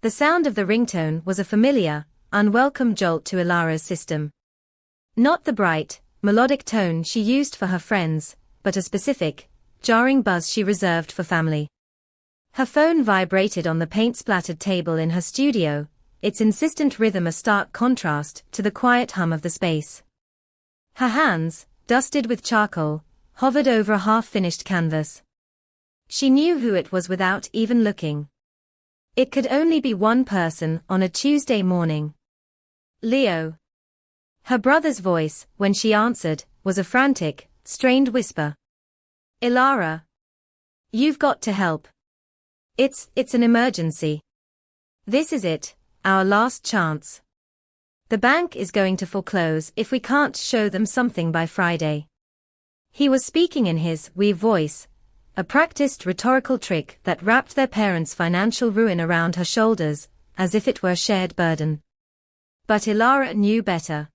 The sound of the ringtone was a familiar, unwelcome jolt to Elara's system. Not the bright, melodic tone she used for her friends, but a specific, jarring buzz she reserved for family. Her phone vibrated on the paint-splattered table in her studio, its insistent rhythm a stark contrast to the quiet hum of the space. Her hands, dusted with charcoal, hovered over a half-finished canvas. She knew who it was without even looking. It could only be one person on a Tuesday morning. Leo. Her brother's voice, when she answered, was a frantic, strained whisper. Elara. You've got to help. It's an emergency. This is it, our last chance. The bank is going to foreclose if we can't show them something by Friday. He was speaking in his wee voice, a practiced rhetorical trick that wrapped their parents' financial ruin around her shoulders, as if it were a shared burden. But Elara knew better.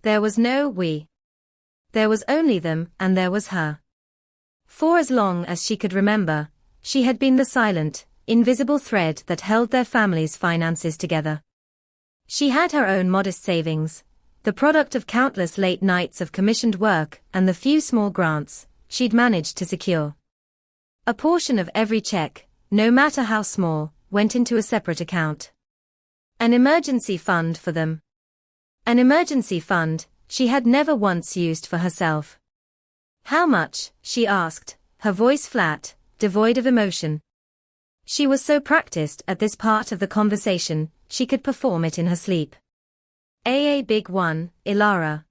There was no we. There was only them, and there was her. For as long as she could remember, she had been the silent, invisible thread that held their family's finances together. She had her own modest savings, the product of countless late nights of commissioned work and the few small grants she'd managed to secure. A portion of every check, no matter how small, went into a separate account. An emergency fund for them. An emergency fund she had never once used for herself. How much, she asked, her voice flat, devoid of emotion. She was so practiced at this part of the conversation, she could perform it in her sleep. A big one, Elara.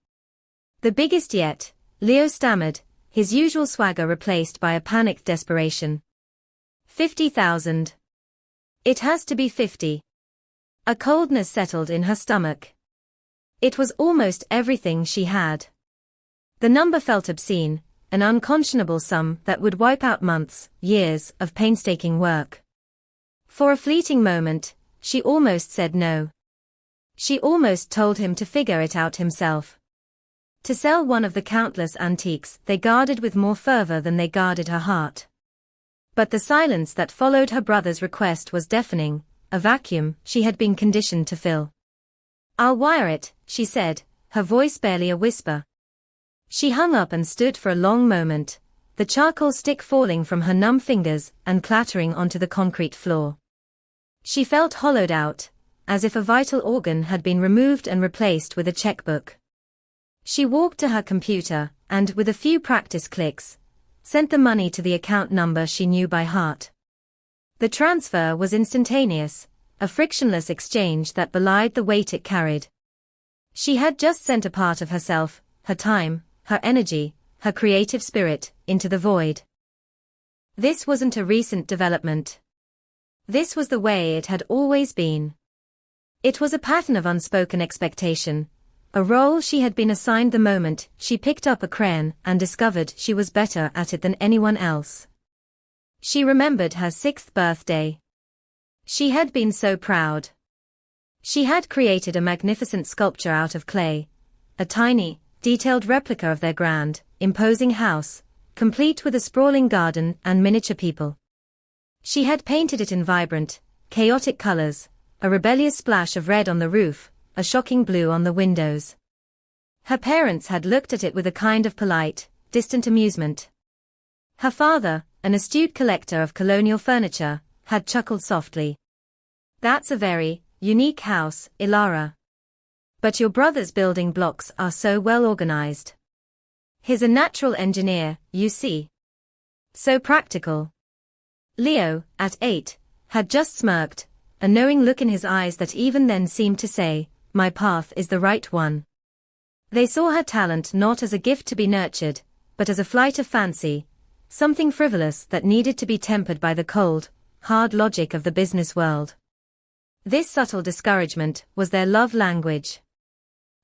The biggest yet, Leo stammered, his usual swagger replaced by a panicked desperation. 50,000. It has to be 50. A coldness settled in her stomach. It was almost everything she had. The number felt obscene, an unconscionable sum that would wipe out months, years, of painstaking work. For a fleeting moment, she almost said no. She almost told him to figure it out himself. To sell one of the countless antiques they guarded with more fervor than they guarded her heart. But the silence that followed her brother's request was deafening, a vacuum she had been conditioned to fill. I'll wire it, she said, her voice barely a whisper. She hung up and stood for a long moment, the charcoal stick falling from her numb fingers and clattering onto the concrete floor. She felt hollowed out, as if a vital organ had been removed and replaced with a checkbook. She walked to her computer, and with a few practice clicks, sent the money to the account number she knew by heart. The transfer was instantaneous, a frictionless exchange that belied the weight it carried. She had just sent a part of herself, her time, her energy, her creative spirit, into the void. This wasn't a recent development. This was the way it had always been. It was a pattern of unspoken expectation, a role she had been assigned the moment she picked up a crayon and discovered she was better at it than anyone else. She remembered her 6th birthday. She had been so proud. She had created a magnificent sculpture out of clay, a tiny, detailed replica of their grand, imposing house, complete with a sprawling garden and miniature people. She had painted it in vibrant, chaotic colors, a rebellious splash of red on the roof, a shocking blue on the windows. Her parents had looked at it with a kind of polite, distant amusement. Her father, an astute collector of colonial furniture, had chuckled softly. That's a very unique house, Elara. But your brother's building blocks are so well organized. He's a natural engineer, you see. So practical. Leo, at 8, had just smirked, a knowing look in his eyes that even then seemed to say, my path is the right one. They saw her talent not as a gift to be nurtured, but as a flight of fancy, something frivolous that needed to be tempered by the cold, hard logic of the business world. This subtle discouragement was their love language.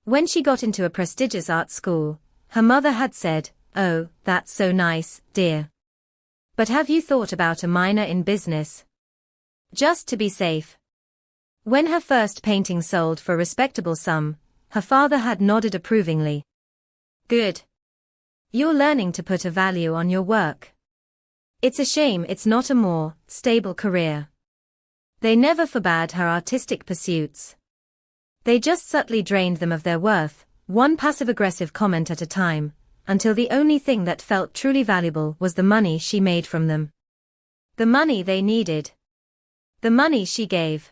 When she got into a prestigious art school, her mother had said, "Oh, that's so nice, dear. But have you thought about a minor in business? Just to be safe." When her first painting sold for a respectable sum, her father had nodded approvingly. "Good. You're learning to put a value on your work. It's a shame it's not a more stable career." They never forbade her artistic pursuits. They just subtly drained them of their worth, one passive-aggressive comment at a time, until the only thing that felt truly valuable was the money she made from them. The money they needed. The money she gave.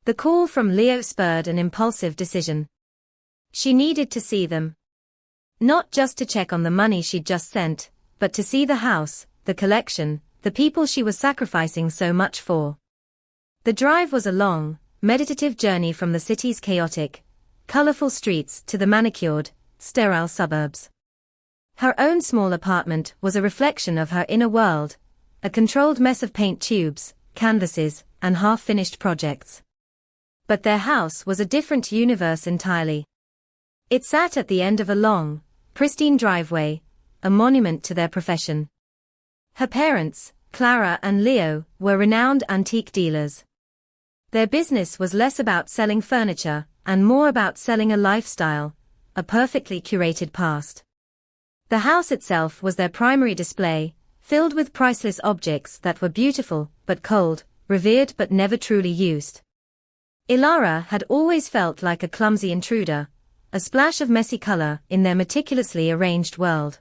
The call from Leo spurred an impulsive decision. She needed to see them. Not just to check on the money she'd just sent, but to see the house, the collection, the people she was sacrificing so much for. The drive was a long, meditative journey from the city's chaotic, colorful streets to the manicured, sterile suburbs. Her own small apartment was a reflection of her inner world, a controlled mess of paint tubes, canvases, and half-finished projects. But their house was a different universe entirely. It sat at the end of a long, pristine driveway, a monument to their profession. Her parents, Clara and Leo, were renowned antique dealers. Their business was less about selling furniture, and more about selling a lifestyle, a perfectly curated past. The house itself was their primary display, filled with priceless objects that were beautiful, but cold, revered but never truly used. Elara had always felt like a clumsy intruder, a splash of messy color in their meticulously arranged world.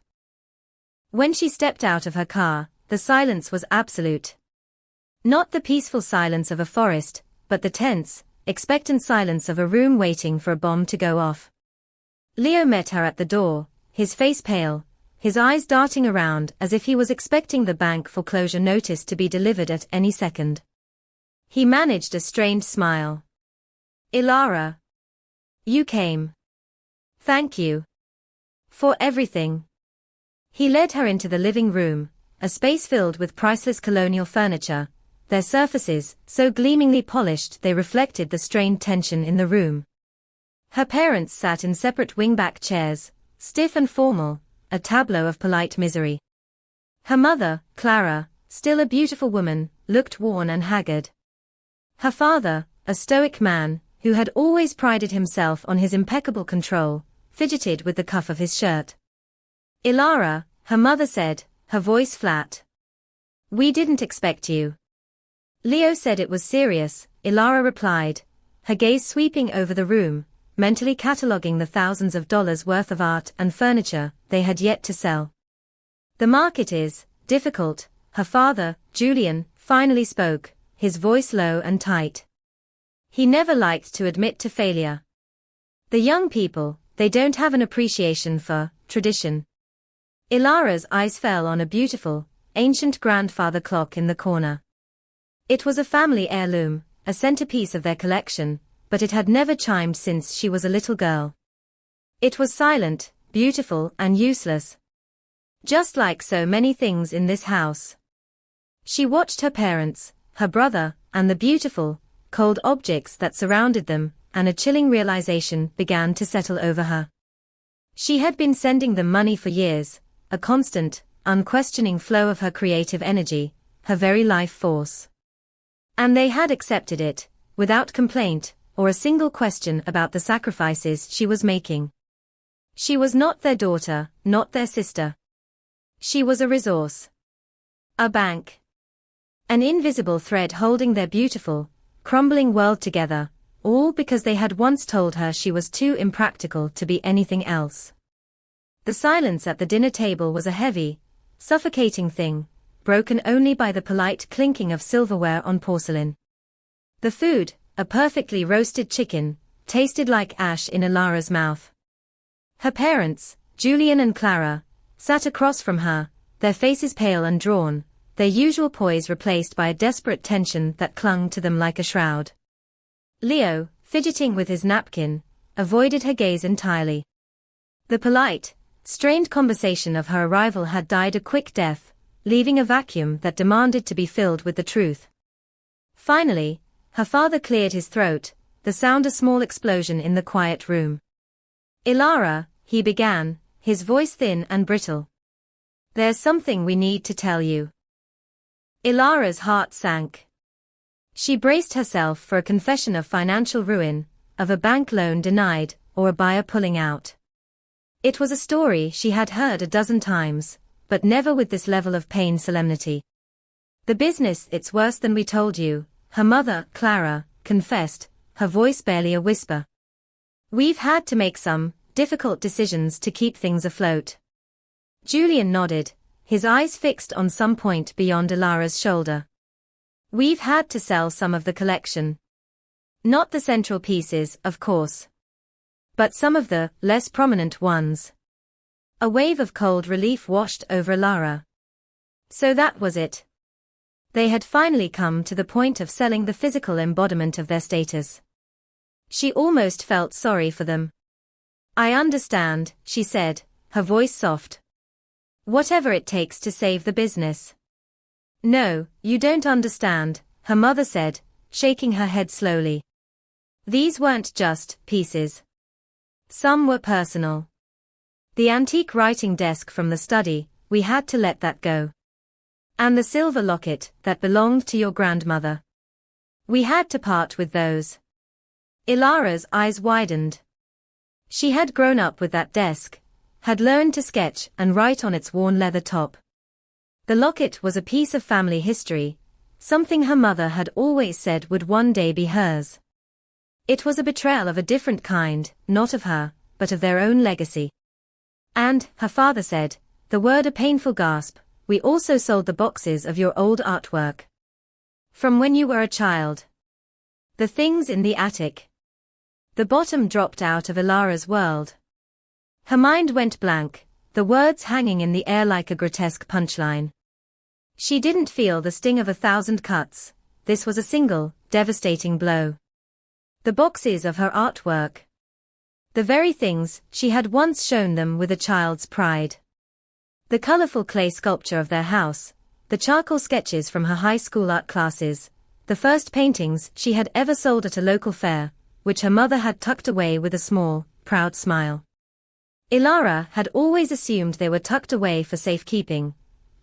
When she stepped out of her car, the silence was absolute. Not the peaceful silence of a forest, but the tense, expectant silence of a room waiting for a bomb to go off. Leo met her at the door, his face pale, his eyes darting around as if he was expecting the bank foreclosure notice to be delivered at any second. He managed a strained smile. "Elara. You came. Thank you. For everything." He led her into the living room, a space filled with priceless colonial furniture, their surfaces so gleamingly polished they reflected the strained tension in the room. Her parents sat in separate wingback chairs, stiff and formal, a tableau of polite misery. Her mother, Clara, still a beautiful woman, looked worn and haggard. Her father, a stoic man, who had always prided himself on his impeccable control, fidgeted with the cuff of his shirt. "Elara," her mother said, her voice flat. "We didn't expect you." Leo said it was serious, Elara replied, her gaze sweeping over the room, mentally cataloguing the thousands of dollars worth of art and furniture they had yet to sell. "The market is difficult," her father, Julian, finally spoke, his voice low and tight. He never liked to admit to failure. "The young people, they don't have an appreciation for tradition." Elara's eyes fell on a beautiful, ancient grandfather clock in the corner. It was a family heirloom, a centerpiece of their collection, but it had never chimed since she was a little girl. It was silent, beautiful, and useless. Just like so many things in this house. She watched her parents, her brother, and the beautiful, cold objects that surrounded them, and a chilling realization began to settle over her. She had been sending them money for years, a constant, unquestioning flow of her creative energy, her very life force. And they had accepted it, without complaint, or a single question about the sacrifices she was making. She was not their daughter, not their sister. She was a resource. A bank. An invisible thread holding their beautiful, crumbling world together, all because they had once told her she was too impractical to be anything else. The silence at the dinner table was a heavy, suffocating thing, broken only by the polite clinking of silverware on porcelain. The food, a perfectly roasted chicken, tasted like ash in Elara's mouth. Her parents, Julian and Clara, sat across from her, their faces pale and drawn, their usual poise replaced by a desperate tension that clung to them like a shroud. Leo, fidgeting with his napkin, avoided her gaze entirely. The polite, strained conversation of her arrival had died a quick death, leaving a vacuum that demanded to be filled with the truth. Finally, her father cleared his throat, the sound a small explosion in the quiet room. "Elara," he began, his voice thin and brittle. "There's something we need to tell you." Elara's heart sank. She braced herself for a confession of financial ruin, of a bank loan denied, or a buyer pulling out. It was a story she had heard a dozen times, but never with this level of pain solemnity. "The business, it's worse than we told you," her mother, Clara, confessed, her voice barely a whisper. We've had to make some difficult decisions to keep things afloat. Julian nodded, his eyes fixed on some point beyond Elara's shoulder. We've had to sell some of the collection. Not the central pieces, of course. But some of the less prominent ones. A wave of cold relief washed over Elara. So that was it. They had finally come to the point of selling the physical embodiment of their status. She almost felt sorry for them. I understand, she said, her voice soft. Whatever it takes to save the business. No, you don't understand, her mother said, shaking her head slowly. These weren't just pieces. Some were personal. The antique writing desk from the study, we had to let that go. And the silver locket that belonged to your grandmother. We had to part with those. Elara's eyes widened. She had grown up with that desk, had learned to sketch and write on its worn leather top. The locket was a piece of family history, something her mother had always said would one day be hers. It was a betrayal of a different kind, not of her, but of their own legacy. And, her father said, the word a painful gasp, we also sold the boxes of your old artwork. From when you were a child. The things in the attic. The bottom dropped out of Elara's world. Her mind went blank, the words hanging in the air like a grotesque punchline. She didn't feel the sting of 1,000 cuts, this was a single, devastating blow. The boxes of her artwork. The very things she had once shown them with a child's pride. The colorful clay sculpture of their house, the charcoal sketches from her high school art classes, the first paintings she had ever sold at a local fair, which her mother had tucked away with a small, proud smile. Elara had always assumed they were tucked away for safekeeping,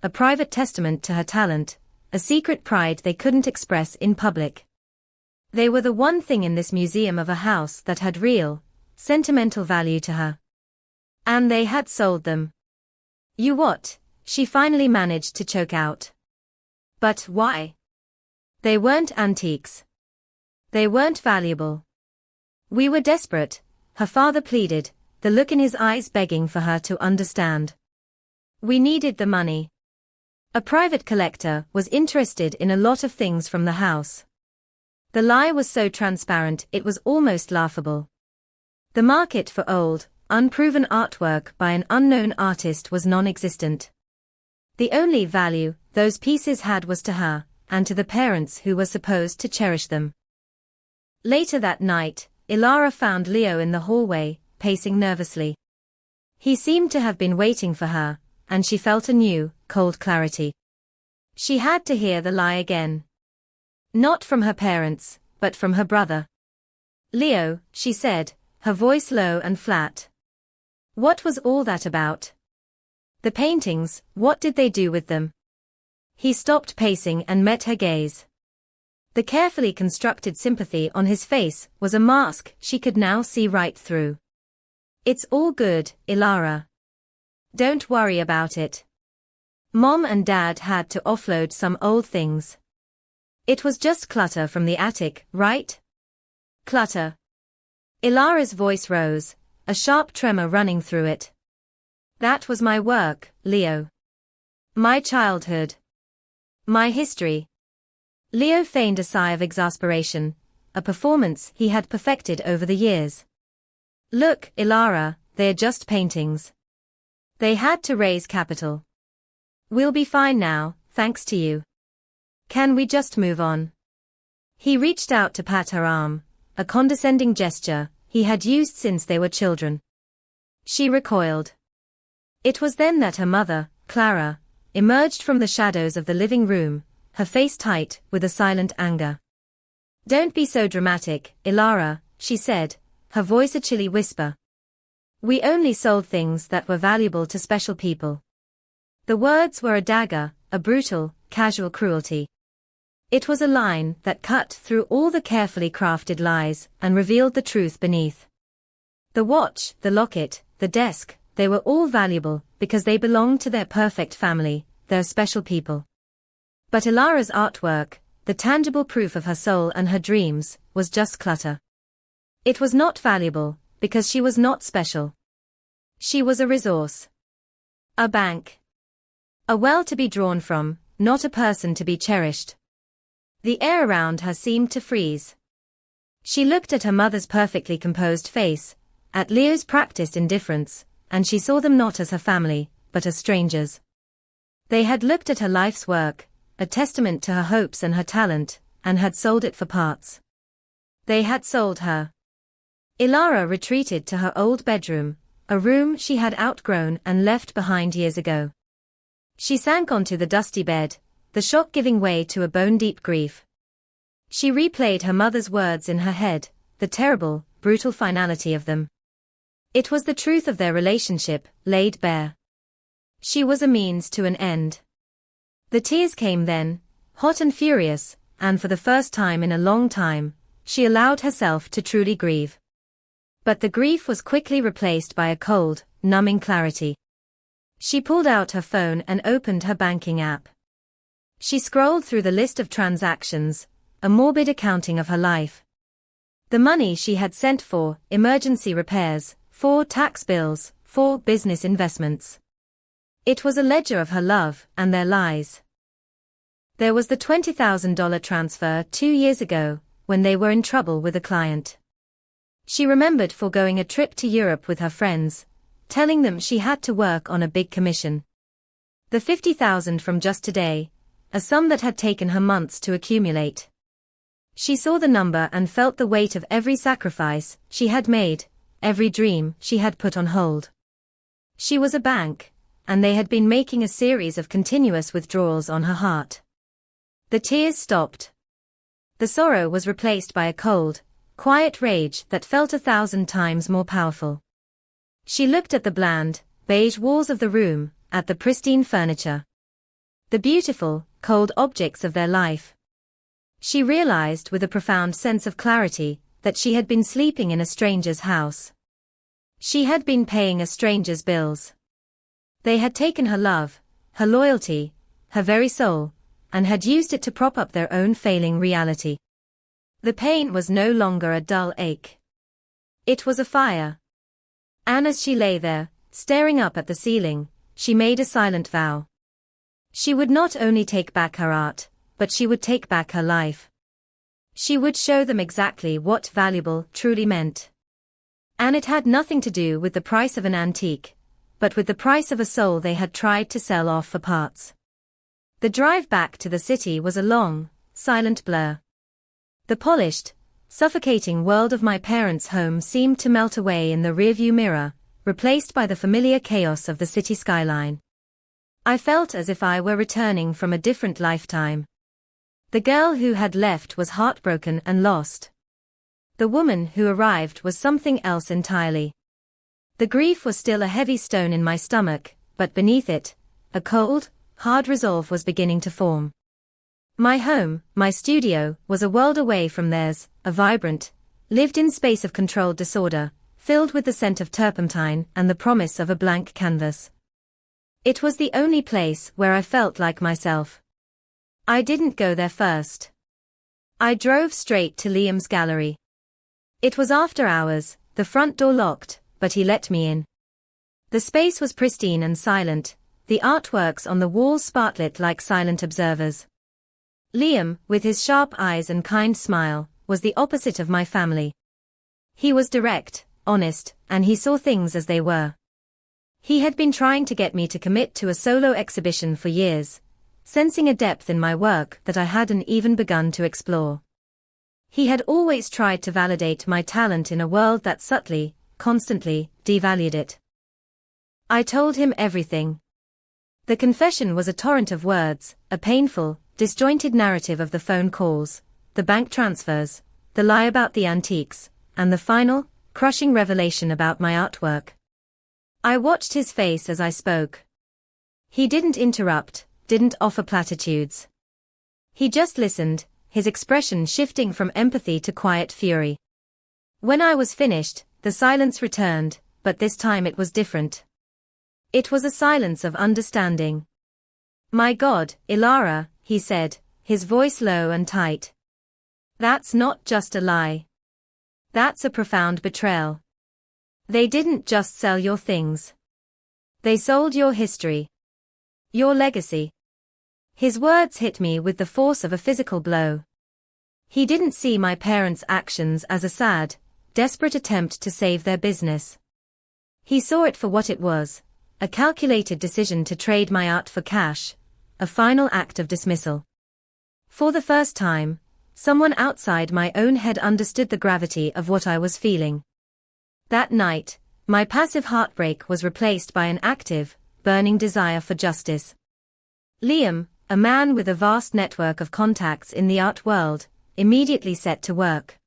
a private testament to her talent, a secret pride they couldn't express in public. They were the one thing in this museum of a house that had real, sentimental value to her. And they had sold them. You what? She finally managed to choke out. But why? They weren't antiques. They weren't valuable. We were desperate, her father pleaded, the look in his eyes begging for her to understand. We needed the money. A private collector was interested in a lot of things from the house. The lie was so transparent it was almost laughable. The market for old, unproven artwork by an unknown artist was non-existent. The only value those pieces had was to her, and to the parents who were supposed to cherish them. Later that night, Elara found Leo in the hallway, pacing nervously. He seemed to have been waiting for her, and she felt a new, cold clarity. She had to hear the lie again. Not from her parents, but from her brother. Leo, she said, her voice low and flat. What was all that about? The paintings, what did they do with them? He stopped pacing and met her gaze. The carefully constructed sympathy on his face was a mask she could now see right through. It's all good, Elara. Don't worry about it. Mom and Dad had to offload some old things. It was just clutter from the attic, right? Clutter. Elara's voice rose, a sharp tremor running through it. That was my work, Leo. My childhood. My history. Leo feigned a sigh of exasperation, a performance he had perfected over the years. Look, Elara, they're just paintings. They had to raise capital. We'll be fine now, thanks to you. Can we just move on? He reached out to pat her arm, a condescending gesture he had used since they were children. She recoiled. It was then that her mother, Clara, emerged from the shadows of the living room, her face tight with a silent anger. Don't be so dramatic, Elara, she said, her voice a chilly whisper. We only sold things that were valuable to special people. The words were a dagger, a brutal, casual cruelty. It was a line that cut through all the carefully crafted lies and revealed the truth beneath. The watch, the locket, the desk, they were all valuable because they belonged to their perfect family, their special people. But Elara's artwork, the tangible proof of her soul and her dreams, was just clutter. It was not valuable, because she was not special. She was a resource. A bank. A well to be drawn from, not a person to be cherished. The air around her seemed to freeze. She looked at her mother's perfectly composed face, at Leo's practiced indifference, and she saw them not as her family, but as strangers. They had looked at her life's work, a testament to her hopes and her talent, and had sold it for parts. They had sold her. Elara retreated to her old bedroom, a room she had outgrown and left behind years ago. She sank onto the dusty bed, the shock giving way to a bone-deep grief. She replayed her mother's words in her head, the terrible, brutal finality of them. It was the truth of their relationship, laid bare. She was a means to an end. The tears came then, hot and furious, and for the first time in a long time, she allowed herself to truly grieve. But the grief was quickly replaced by a cold, numbing clarity. She pulled out her phone and opened her banking app. She scrolled through the list of transactions, a morbid accounting of her life. The money she had sent for emergency repairs, for tax bills, for business investments. It was a ledger of her love and their lies. There was the $20,000 transfer 2 years ago, when they were in trouble with a client. She remembered foregoing a trip to Europe with her friends, telling them she had to work on a big commission. The $50,000 from just today, a sum that had taken her months to accumulate. She saw the number and felt the weight of every sacrifice she had made, every dream she had put on hold. She was a bank, and they had been making a series of continuous withdrawals on her heart. The tears stopped. The sorrow was replaced by a cold, quiet rage that felt 1,000 times more powerful. She looked at the bland, beige walls of the room, at the pristine furniture. The beautiful, cold objects of their life. She realized with a profound sense of clarity that she had been sleeping in a stranger's house. She had been paying a stranger's bills. They had taken her love, her loyalty, her very soul, and had used it to prop up their own failing reality. The pain was no longer a dull ache. It was a fire. And as she lay there, staring up at the ceiling, she made a silent vow. She would not only take back her art, but she would take back her life. She would show them exactly what valuable truly meant. And it had nothing to do with the price of an antique, but with the price of a soul they had tried to sell off for parts. The drive back to the city was a long, silent blur. The polished, suffocating world of my parents' home seemed to melt away in the rearview mirror, replaced by the familiar chaos of the city skyline. I felt as if I were returning from a different lifetime. The girl who had left was heartbroken and lost. The woman who arrived was something else entirely. The grief was still a heavy stone in my stomach, but beneath it, a cold, hard resolve was beginning to form. My home, my studio, was a world away from theirs, a vibrant, lived-in space of controlled disorder, filled with the scent of turpentine and the promise of a blank canvas. It was the only place where I felt like myself. I didn't go there first. I drove straight to Liam's gallery. It was after hours, the front door locked, but he let me in. The space was pristine and silent, the artworks on the walls sparklet like silent observers. Liam, with his sharp eyes and kind smile, was the opposite of my family. He was direct, honest, and he saw things as they were. He had been trying to get me to commit to a solo exhibition for years, sensing a depth in my work that I hadn't even begun to explore. He had always tried to validate my talent in a world that subtly, constantly, devalued it. I told him everything. The confession was a torrent of words, a painful, disjointed narrative of the phone calls, the bank transfers, the lie about the antiques, and the final, crushing revelation about my artwork. I watched his face as I spoke. He didn't interrupt, didn't offer platitudes. He just listened, his expression shifting from empathy to quiet fury. When I was finished, the silence returned, but this time it was different. It was a silence of understanding. "My God, Elara," he said, his voice low and tight. "That's not just a lie. That's a profound betrayal. They didn't just sell your things. They sold your history. Your legacy." His words hit me with the force of a physical blow. He didn't see my parents' actions as a sad, desperate attempt to save their business. He saw it for what it was, a calculated decision to trade my art for cash, a final act of dismissal. For the first time, someone outside my own head understood the gravity of what I was feeling. That night, my passive heartbreak was replaced by an active, burning desire for justice. Liam, a man with a vast network of contacts in the art world, immediately set to work.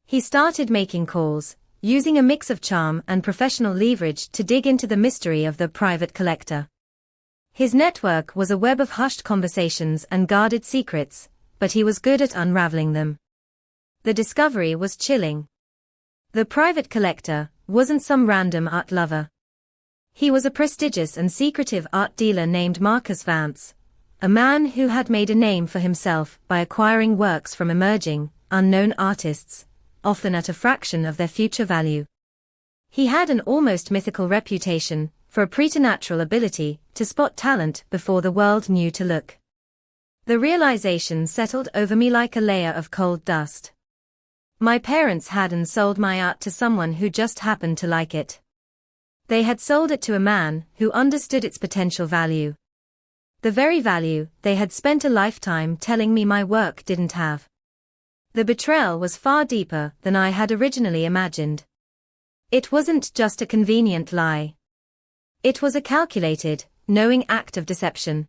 He started making calls, using a mix of charm and professional leverage to dig into the mystery of the private collector. His network was a web of hushed conversations and guarded secrets, but he was good at unraveling them. The discovery was chilling. The private collector wasn't some random art lover. He was a prestigious and secretive art dealer named Marcus Vance, a man who had made a name for himself by acquiring works from emerging, unknown artists, often at a fraction of their future value. He had an almost mythical reputation for a preternatural ability to spot talent before the world knew to look. The realization settled over me like a layer of cold dust. My parents hadn't sold my art to someone who just happened to like it. They had sold it to a man who understood its potential value. The very value they had spent a lifetime telling me my work didn't have. The betrayal was far deeper than I had originally imagined. It wasn't just a convenient lie. It was a calculated, knowing act of deception.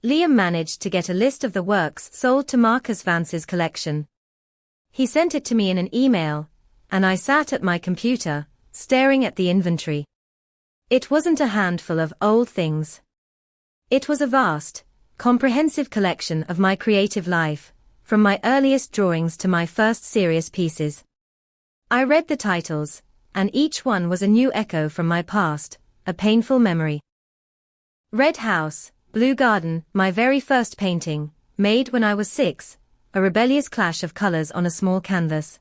Liam managed to get a list of the works sold to Marcus Vance's collection. He sent it to me in an email, and I sat at my computer, staring at the inventory. It wasn't a handful of old things. It was a vast, comprehensive collection of my creative life, from my earliest drawings to my first serious pieces. I read the titles, and each one was a new echo from my past, a painful memory. Red House, Blue Garden, my very first painting, made when I was 6, a rebellious clash of colors on a small canvas.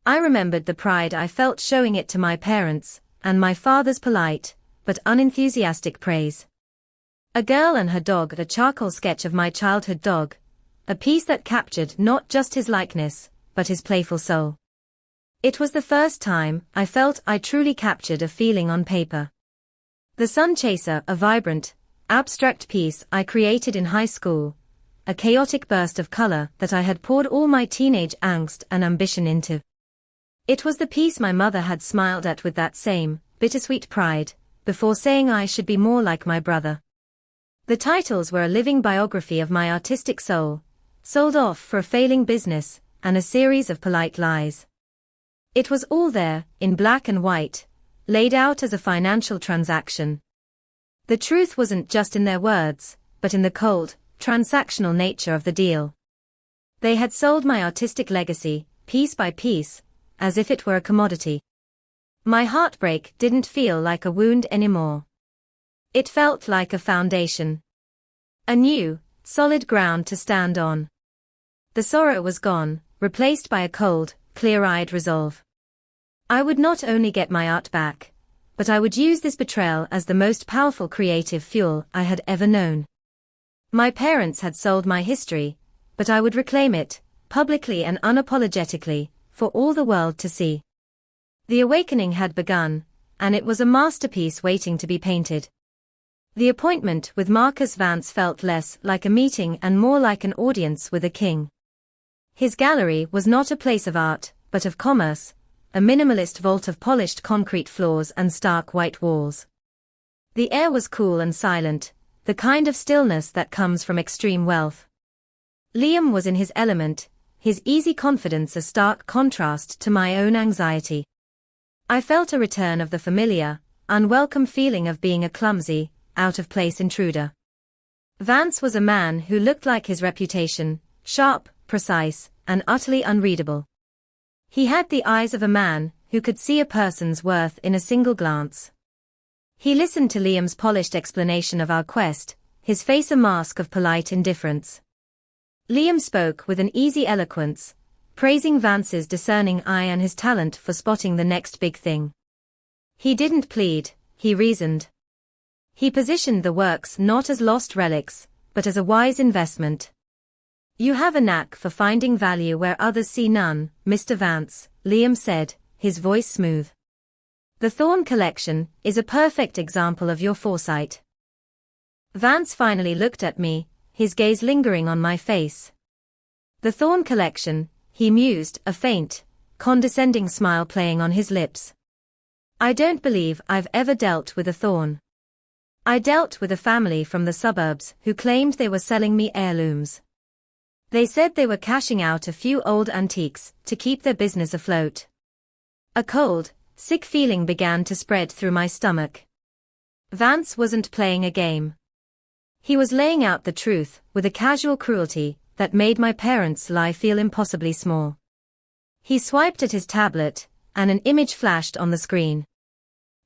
I remembered the pride I felt showing it to my parents, and my father's polite, but unenthusiastic praise. A Girl and Her Dog, a charcoal sketch of my childhood dog, a piece that captured not just his likeness, but his playful soul. It was the first time I felt I truly captured a feeling on paper. The Sun Chaser, a vibrant, abstract piece I created in high school, a chaotic burst of color that I had poured all my teenage angst and ambition into. It was the piece my mother had smiled at with that same, bittersweet pride, before saying I should be more like my brother. The titles were a living biography of my artistic soul, sold off for a failing business, and a series of polite lies. It was all there, in black and white, laid out as a financial transaction. The truth wasn't just in their words, but in the cold, transactional nature of the deal. They had sold my artistic legacy, piece by piece, as if it were a commodity. My heartbreak didn't feel like a wound anymore. It felt like a foundation. A new, solid ground to stand on. The sorrow was gone, replaced by a cold, clear-eyed resolve. I would not only get my art back, but I would use this betrayal as the most powerful creative fuel I had ever known. My parents had sold my history, but I would reclaim it, publicly and unapologetically, for all the world to see. The awakening had begun, and it was a masterpiece waiting to be painted. The appointment with Marcus Vance felt less like a meeting and more like an audience with a king. His gallery was not a place of art, but of commerce, a minimalist vault of polished concrete floors and stark white walls. The air was cool and silent, the kind of stillness that comes from extreme wealth. Liam was in his element, his easy confidence a stark contrast to my own anxiety. I felt a return of the familiar, unwelcome feeling of being a clumsy, out-of-place intruder. Vance was a man who looked like his reputation, sharp, precise, and utterly unreadable. He had the eyes of a man who could see a person's worth in a single glance. He listened to Liam's polished explanation of our quest, his face a mask of polite indifference. Liam spoke with an easy eloquence, praising Vance's discerning eye and his talent for spotting the next big thing. He didn't plead, he reasoned. He positioned the works not as lost relics, but as a wise investment. You have a knack for finding value where others see none, Mr. Vance, Liam said, his voice smooth. The Thorn collection is a perfect example of your foresight. Vance finally looked at me, his gaze lingering on my face. The Thorn collection, he mused, a faint, condescending smile playing on his lips. I don't believe I've ever dealt with a thorn. I dealt with a family from the suburbs who claimed they were selling me heirlooms. They said they were cashing out a few old antiques to keep their business afloat. A cold, sick feeling began to spread through my stomach. Vance wasn't playing a game. He was laying out the truth with a casual cruelty that made my parents' lie feel impossibly small. He swiped at his tablet, and an image flashed on the screen.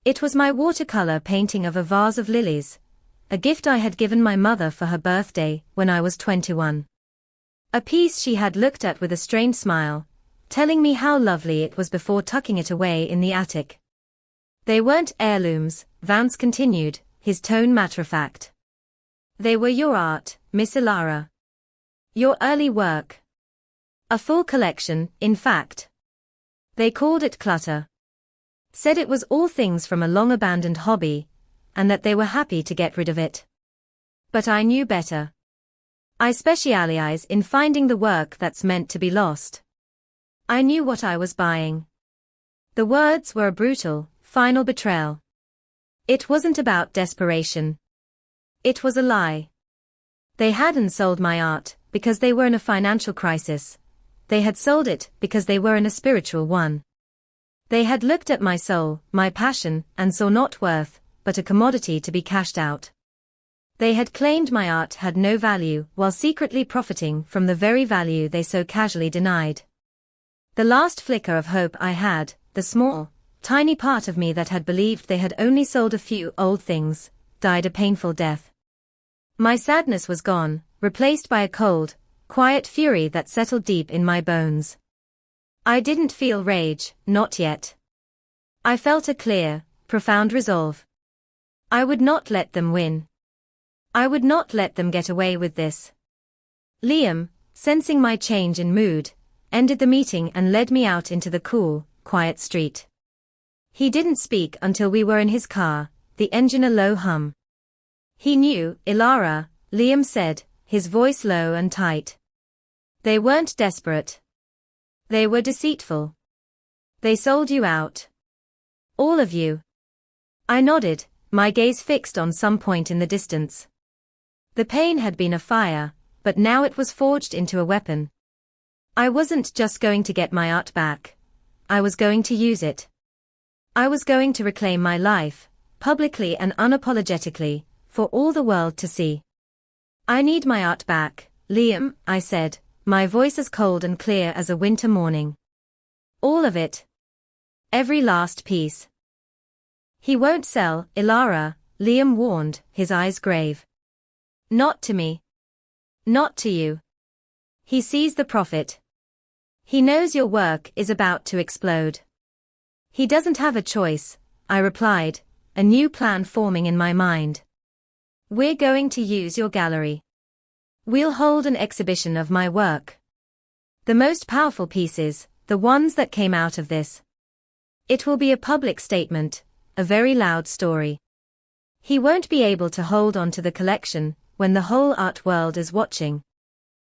It was my watercolor painting of a vase of lilies, a gift I had given my mother for her birthday when I was 21. A piece she had looked at with a strained smile, telling me how lovely it was before tucking it away in the attic. They weren't heirlooms, Vance continued, his tone matter-of-fact. They were your art, Miss Elara. Your early work. A full collection, in fact. They called it clutter. Said it was all things from a long-abandoned hobby, and that they were happy to get rid of it. But I knew better. I specialize in finding the work that's meant to be lost. I knew what I was buying. The words were a brutal, final betrayal. It wasn't about desperation. It was a lie. They hadn't sold my art because they were in a financial crisis. They had sold it because they were in a spiritual one. They had looked at my soul, my passion, and saw not worth, but a commodity to be cashed out. They had claimed my art had no value while secretly profiting from the very value they so casually denied. The last flicker of hope I had, the small, tiny part of me that had believed they had only sold a few old things, died a painful death. My sadness was gone, replaced by a cold, quiet fury that settled deep in my bones. I didn't feel rage, not yet. I felt a clear, profound resolve. I would not let them win. I would not let them get away with this. Liam, sensing my change in mood, ended the meeting and led me out into the cool, quiet street. He didn't speak until we were in his car, the engine a low hum. He knew, Elara, Liam said, his voice low and tight. They weren't desperate. They were deceitful. They sold you out. All of you. I nodded, my gaze fixed on some point in the distance. The pain had been a fire, but now it was forged into a weapon. I wasn't just going to get my art back. I was going to use it. I was going to reclaim my life, publicly and unapologetically, for all the world to see. I need my art back, Liam, I said, my voice as cold and clear as a winter morning. All of it. Every last piece. He won't sell, Elara, Liam warned, his eyes grave. Not to me. Not to you. He sees the profit. He knows your work is about to explode. He doesn't have a choice, I replied, a new plan forming in my mind. We're going to use your gallery. We'll hold an exhibition of my work. The most powerful pieces, the ones that came out of this. It will be a public statement, a very loud story. He won't be able to hold on to the collection when the whole art world is watching.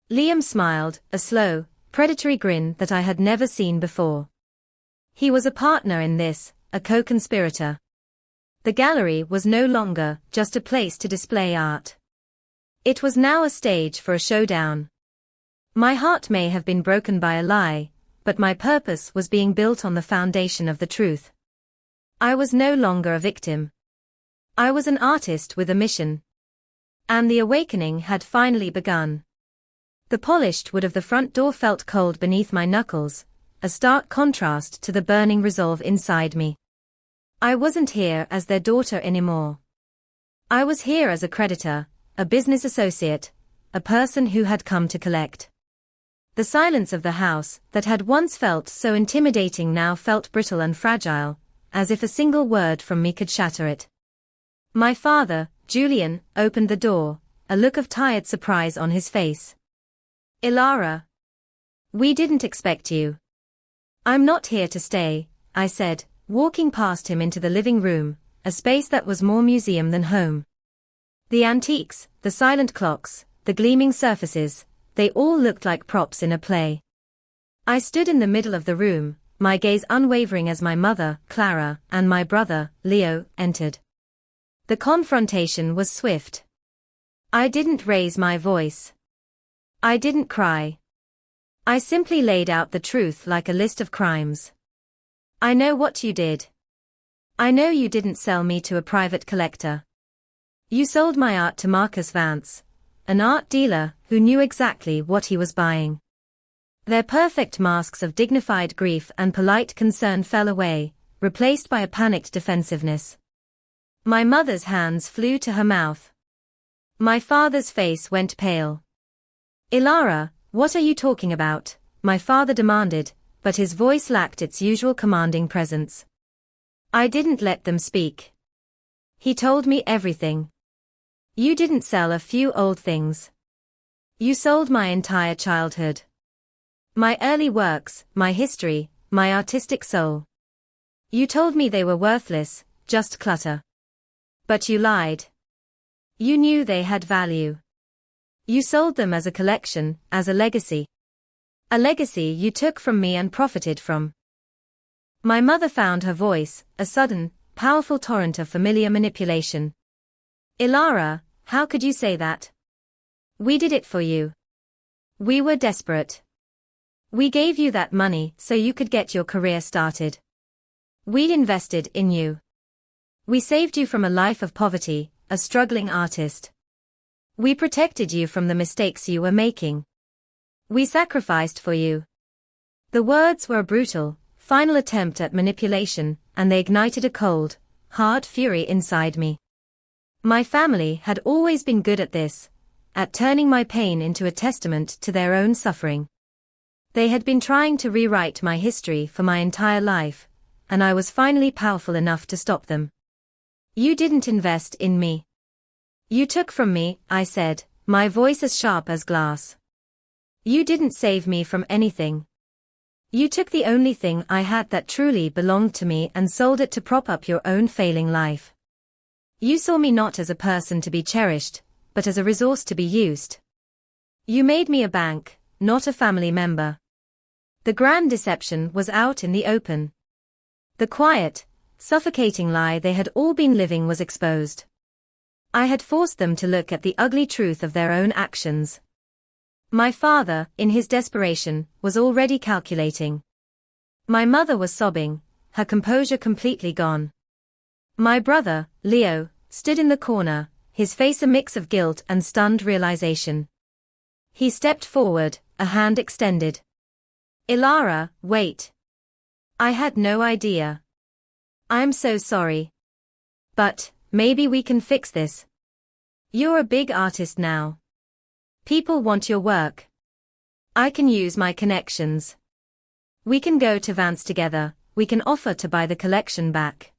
Liam smiled, a slow, predatory grin that I had never seen before. He was a partner in this, a co-conspirator. The gallery was no longer just a place to display art. It was now a stage for a showdown. My heart may have been broken by a lie, but my purpose was being built on the foundation of the truth. I was no longer a victim. I was an artist with a mission. And the awakening had finally begun. The polished wood of the front door felt cold beneath my knuckles, a stark contrast to the burning resolve inside me. I wasn't here as their daughter anymore. I was here as a creditor, a business associate, a person who had come to collect. The silence of the house, that had once felt so intimidating, now felt brittle and fragile, as if a single word from me could shatter it. My father, Julian, opened the door, a look of tired surprise on his face. "Elara. We didn't expect you." "I'm not here to stay," I said, walking past him into the living room, a space that was more museum than home. The antiques, the silent clocks, the gleaming surfaces, they all looked like props in a play. I stood in the middle of the room, my gaze unwavering as my mother, Clara, and my brother, Leo, entered. The confrontation was swift. I didn't raise my voice. I didn't cry. I simply laid out the truth like a list of crimes. "I know what you did. I know you didn't sell me to a private collector. You sold my art to Marcus Vance, an art dealer who knew exactly what he was buying." Their perfect masks of dignified grief and polite concern fell away, replaced by a panicked defensiveness. My mother's hands flew to her mouth. My father's face went pale. "Elara, what are you talking about?" my father demanded, but his voice lacked its usual commanding presence. I didn't let them speak. He told me everything. "You didn't sell a few old things. You sold my entire childhood. My early works, my history, my artistic soul. You told me they were worthless, just clutter. But you lied. You knew they had value. You sold them as a collection, as a legacy. A legacy you took from me and profited from." My mother found her voice, a sudden, powerful torrent of familiar manipulation. "Elara, how could you say that? We did it for you. We were desperate. We gave you that money so you could get your career started. We'd invested in you. We saved you from a life of poverty, a struggling artist. We protected you from the mistakes you were making. We sacrificed for you." The words were a brutal, final attempt at manipulation, and they ignited a cold, hard fury inside me. My family had always been good at this, at turning my pain into a testament to their own suffering. They had been trying to rewrite my history for my entire life, and I was finally powerful enough to stop them. "You didn't invest in me. You took from me," I said, my voice as sharp as glass. "You didn't save me from anything. You took the only thing I had that truly belonged to me and sold it to prop up your own failing life. You saw me not as a person to be cherished, but as a resource to be used. You made me a bank, not a family member." The grand deception was out in the open. The quiet, suffocating lie they had all been living was exposed. I had forced them to look at the ugly truth of their own actions. My father, in his desperation, was already calculating. My mother was sobbing, her composure completely gone. My brother, Leo, stood in the corner, his face a mix of guilt and stunned realization. He stepped forward, a hand extended. "Elara, wait. I had no idea. I'm so sorry. But, maybe we can fix this. You're a big artist now. People want your work. I can use my connections. We can go to Vance together, we can offer to buy the collection back.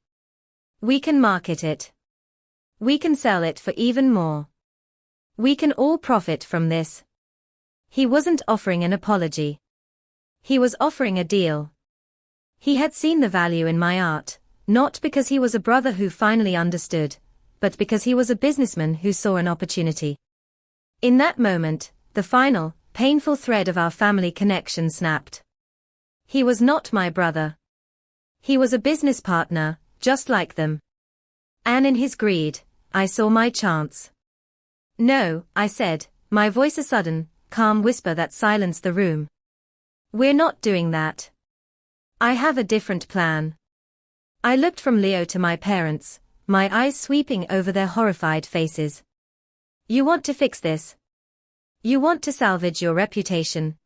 We can market it. We can sell it for even more. We can all profit from this." He wasn't offering an apology. He was offering a deal. He had seen the value in my art, not because he was a brother who finally understood, but because he was a businessman who saw an opportunity. In that moment, the final, painful thread of our family connection snapped. He was not my brother. He was a business partner, just like them. And in his greed, I saw my chance. "No," I said, my voice a sudden, calm whisper that silenced the room. "We're not doing that. I have a different plan." I looked from Leo to my parents, my eyes sweeping over their horrified faces. "You want to fix this? You want to salvage your reputation?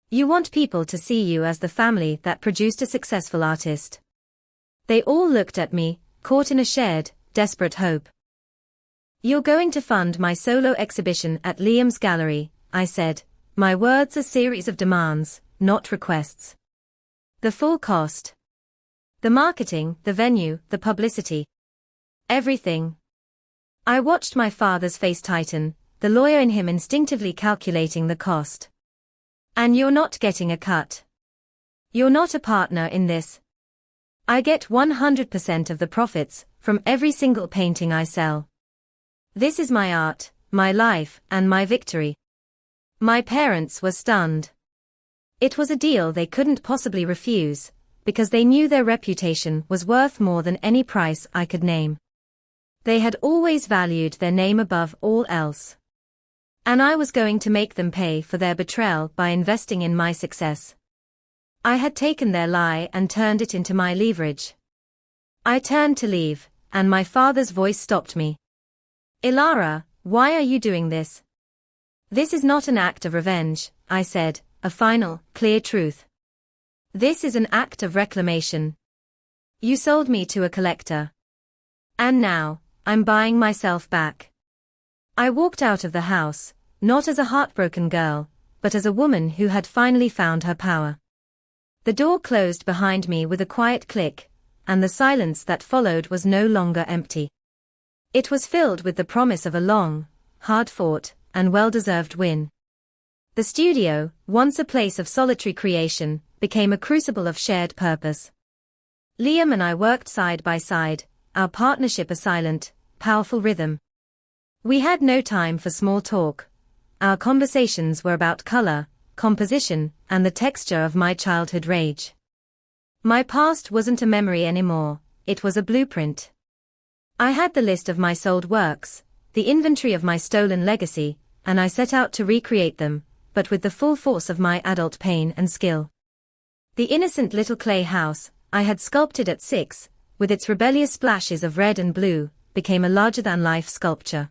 You want people to see you as the family that produced a successful artist?" They all looked at me, caught in a shared, desperate hope. "You're going to fund my solo exhibition at Liam's gallery," I said, my words a series of demands, not requests. "The full cost. The marketing, the venue, the publicity. Everything." I watched my father's face tighten, the lawyer in him instinctively calculating the cost. "And you're not getting a cut. You're not a partner in this. I get 100% of the profits from every single painting I sell. This is my art, my life, and my victory." My parents were stunned. It was a deal they couldn't possibly refuse, because they knew their reputation was worth more than any price I could name. They had always valued their name above all else. And I was going to make them pay for their betrayal by investing in my success. I had taken their lie and turned it into my leverage. I turned to leave, and my father's voice stopped me. "Elara, why are you doing this?" "This is not an act of revenge," I said, a final, clear truth. "This is an act of reclamation. You sold me to a collector. And now, I'm buying myself back." I walked out of the house, not as a heartbroken girl, but as a woman who had finally found her power. The door closed behind me with a quiet click, and the silence that followed was no longer empty. It was filled with the promise of a long, hard-fought, and well-deserved win. The studio, once a place of solitary creation, became a crucible of shared purpose. Liam and I worked side by side, our partnership a silent, powerful rhythm. We had no time for small talk. Our conversations were about color, composition, and the texture of my childhood rage. My past wasn't a memory anymore, it was a blueprint. I had the list of my sold works, the inventory of my stolen legacy, and I set out to recreate them, but with the full force of my adult pain and skill. The innocent little clay house I had sculpted at 6, with its rebellious splashes of red and blue, became a larger-than-life sculpture.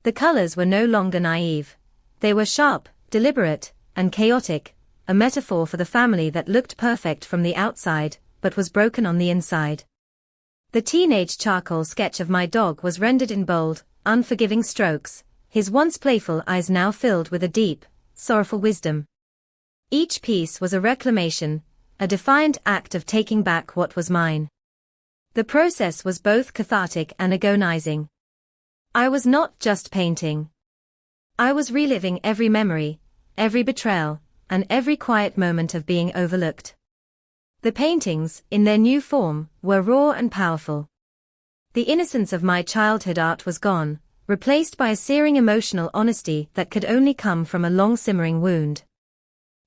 The colors were no longer naive. They were sharp, deliberate, and chaotic, a metaphor for the family that looked perfect from the outside, but was broken on the inside. The teenage charcoal sketch of my dog was rendered in bold, unforgiving strokes, his once playful eyes now filled with a deep, sorrowful wisdom. Each piece was a reclamation, a defiant act of taking back what was mine. The process was both cathartic and agonizing. I was not just painting. I was reliving every memory, every betrayal, and every quiet moment of being overlooked. The paintings, in their new form, were raw and powerful. The innocence of my childhood art was gone, replaced by a searing emotional honesty that could only come from a long-simmering wound.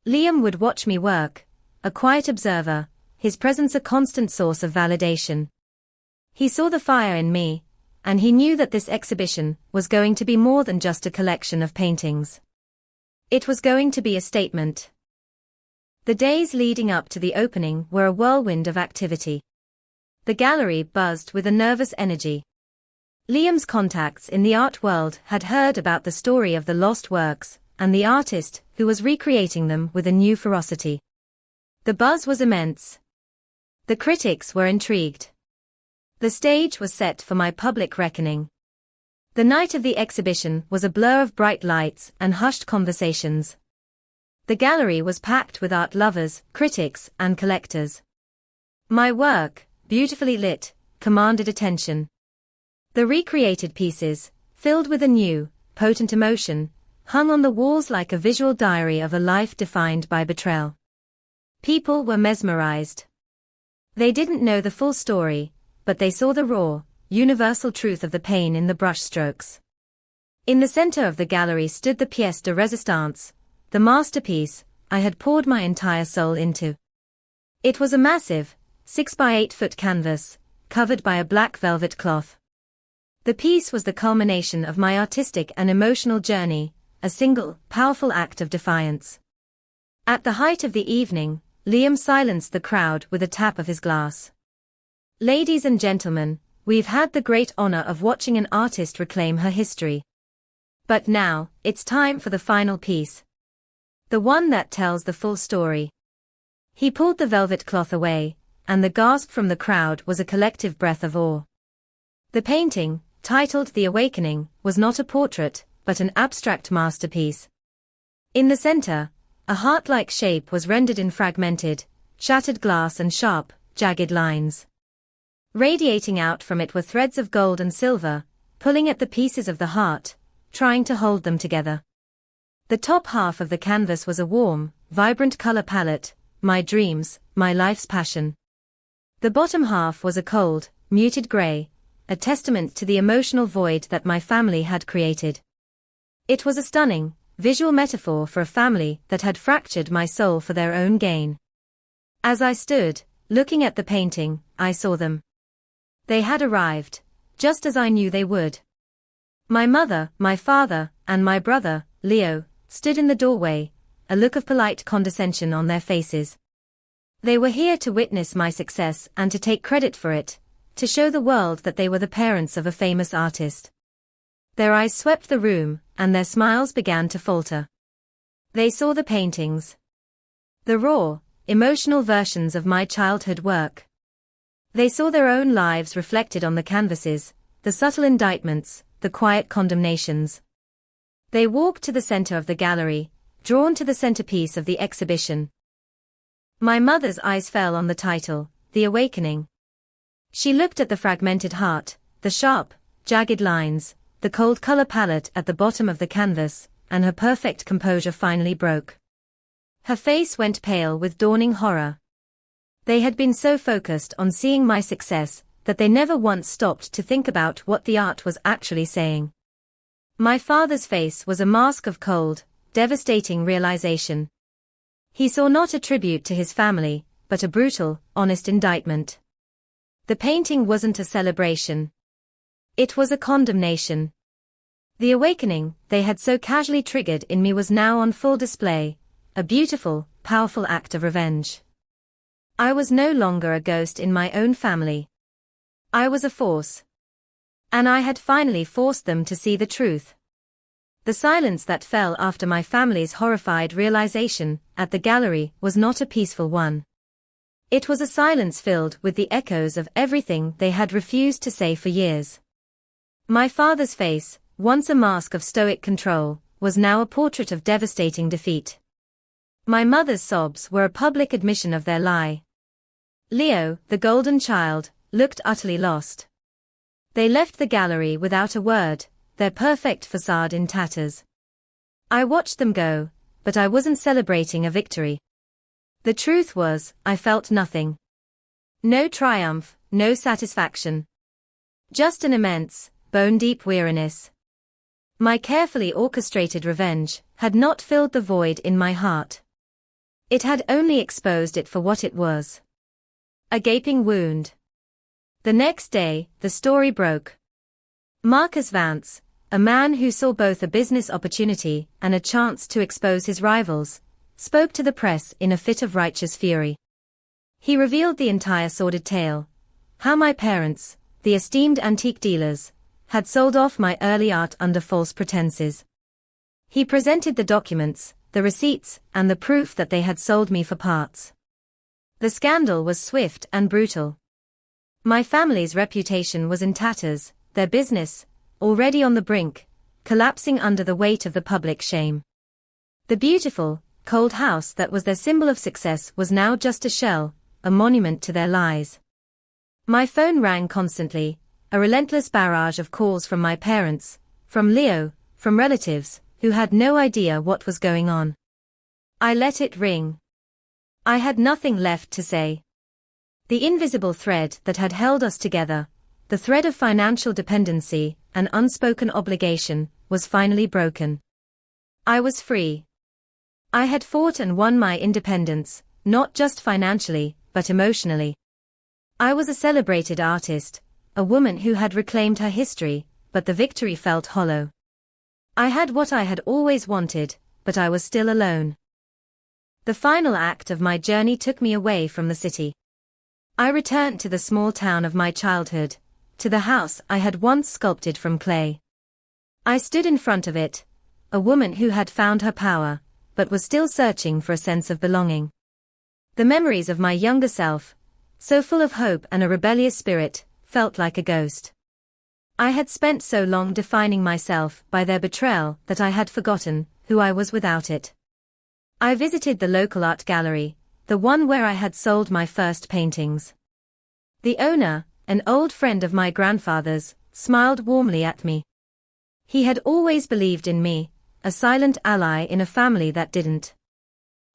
Liam would watch me work, a quiet observer, his presence a constant source of validation. He saw the fire in me, and he knew that this exhibition was going to be more than just a collection of paintings. It was going to be a statement. The days leading up to the opening were a whirlwind of activity. The gallery buzzed with a nervous energy. Liam's contacts in the art world had heard about the story of the lost works, and the artist who was recreating them with a new ferocity. The buzz was immense. The critics were intrigued. The stage was set for my public reckoning. The night of the exhibition was a blur of bright lights and hushed conversations. The gallery was packed with art lovers, critics, and collectors. My work, beautifully lit, commanded attention. The recreated pieces, filled with a new, potent emotion, hung on the walls like a visual diary of a life defined by betrayal. People were mesmerized. They didn't know the full story, but they saw the raw, universal truth of the pain in the brushstrokes. In the center of the gallery stood the pièce de résistance, the masterpiece I had poured my entire soul into. It was a massive, 6 by 8 foot canvas, covered by a black velvet cloth. The piece was the culmination of my artistic and emotional journey, a single, powerful act of defiance. At the height of the evening, Liam silenced the crowd with a tap of his glass. "Ladies and gentlemen, we've had the great honor of watching an artist reclaim her history. But now, it's time for the final piece. The one that tells the full story." He pulled the velvet cloth away, and the gasp from the crowd was a collective breath of awe. The painting, titled The Awakening, was not a portrait, but an abstract masterpiece. In the center, a heart-like shape was rendered in fragmented, shattered glass and sharp, jagged lines. Radiating out from it were threads of gold and silver, pulling at the pieces of the heart, trying to hold them together. The top half of the canvas was a warm, vibrant color palette, my dreams, my life's passion. The bottom half was a cold, muted gray, a testament to the emotional void that my family had created. It was a stunning, visual metaphor for a family that had fractured my soul for their own gain. As I stood, looking at the painting, I saw them. They had arrived, just as I knew they would. My mother, my father, and my brother, Leo, stood in the doorway, a look of polite condescension on their faces. They were here to witness my success and to take credit for it, to show the world that they were the parents of a famous artist. Their eyes swept the room, and their smiles began to falter. They saw the paintings. The raw, emotional versions of my childhood work. They saw their own lives reflected on the canvases, the subtle indictments, the quiet condemnations. They walked to the center of the gallery, drawn to the centerpiece of the exhibition. My mother's eyes fell on the title, The Awakening. She looked at the fragmented heart, the sharp, jagged lines, the cold color palette at the bottom of the canvas, and her perfect composure finally broke. Her face went pale with dawning horror. They had been so focused on seeing my success that they never once stopped to think about what the art was actually saying. My father's face was a mask of cold, devastating realization. He saw not a tribute to his family, but a brutal, honest indictment. The painting wasn't a celebration. It was a condemnation. The awakening they had so casually triggered in me was now on full display, a beautiful, powerful act of revenge. I was no longer a ghost in my own family. I was a force. And I had finally forced them to see the truth. The silence that fell after my family's horrified realization at the gallery was not a peaceful one. It was a silence filled with the echoes of everything they had refused to say for years. My father's face, once a mask of stoic control, was now a portrait of devastating defeat. My mother's sobs were a public admission of their lie. Leo, the golden child, looked utterly lost. They left the gallery without a word, their perfect facade in tatters. I watched them go, but I wasn't celebrating a victory. The truth was, I felt nothing. No triumph, no satisfaction. Just an immense, bone-deep weariness. My carefully orchestrated revenge had not filled the void in my heart. It had only exposed it for what it was. A gaping wound. The next day, the story broke. Marcus Vance, a man who saw both a business opportunity and a chance to expose his rivals, spoke to the press in a fit of righteous fury. He revealed the entire sordid tale. How my parents, the esteemed antique dealers, had sold off my early art under false pretenses. He presented the documents, the receipts, and the proof that they had sold me for parts. The scandal was swift and brutal. My family's reputation was in tatters, their business, already on the brink, collapsing under the weight of the public shame. The beautiful, cold house that was their symbol of success was now just a shell, a monument to their lies. My phone rang constantly, a relentless barrage of calls from my parents, from Leo, from relatives, who had no idea what was going on. I let it ring. I had nothing left to say. The invisible thread that had held us together, the thread of financial dependency and unspoken obligation, was finally broken. I was free. I had fought and won my independence, not just financially, but emotionally. I was a celebrated artist, a woman who had reclaimed her history, but the victory felt hollow. I had what I had always wanted, but I was still alone. The final act of my journey took me away from the city. I returned to the small town of my childhood, to the house I had once sculpted from clay. I stood in front of it, a woman who had found her power, but was still searching for a sense of belonging. The memories of my younger self, so full of hope and a rebellious spirit, felt like a ghost. I had spent so long defining myself by their betrayal that I had forgotten who I was without it. I visited the local art gallery, the one where I had sold my first paintings. The owner, an old friend of my grandfather's, smiled warmly at me. He had always believed in me, a silent ally in a family that didn't.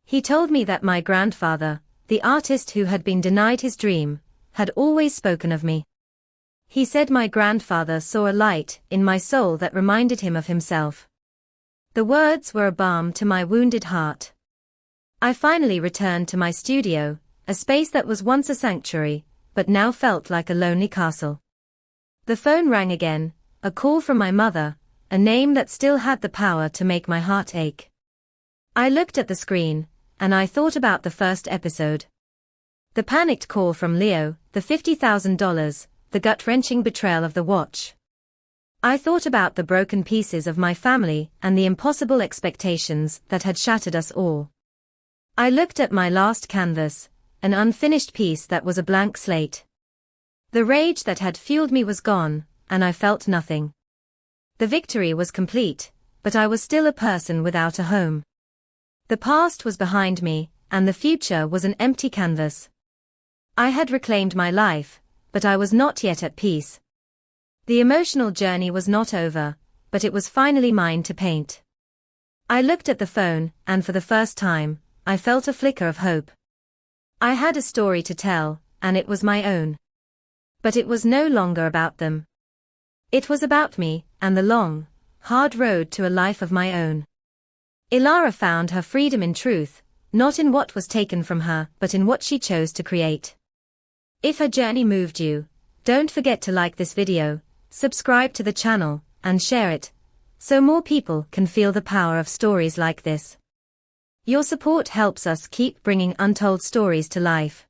He told me that my grandfather, the artist who had been denied his dream, had always spoken of me. He said my grandfather saw a light in my soul that reminded him of himself. The words were a balm to my wounded heart. I finally returned to my studio, a space that was once a sanctuary, but now felt like a lonely castle. The phone rang again, a call from my mother, a name that still had the power to make my heart ache. I looked at the screen, and I thought about the first episode. The panicked call from Leo, the $50,000, the gut-wrenching betrayal of the watch. I thought about the broken pieces of my family and the impossible expectations that had shattered us all. I looked at my last canvas, an unfinished piece that was a blank slate. The rage that had fueled me was gone, and I felt nothing. The victory was complete, but I was still a person without a home. The past was behind me, and the future was an empty canvas. I had reclaimed my life, but I was not yet at peace. The emotional journey was not over, but it was finally mine to paint. I looked at the phone, and for the first time, I felt a flicker of hope. I had a story to tell, and it was my own. But it was no longer about them. It was about me, and the long, hard road to a life of my own. Elara found her freedom in truth, not in what was taken from her, but in what she chose to create. If her journey moved you, don't forget to like this video, subscribe to the channel, and share it, so more people can feel the power of stories like this. Your support helps us keep bringing untold stories to life.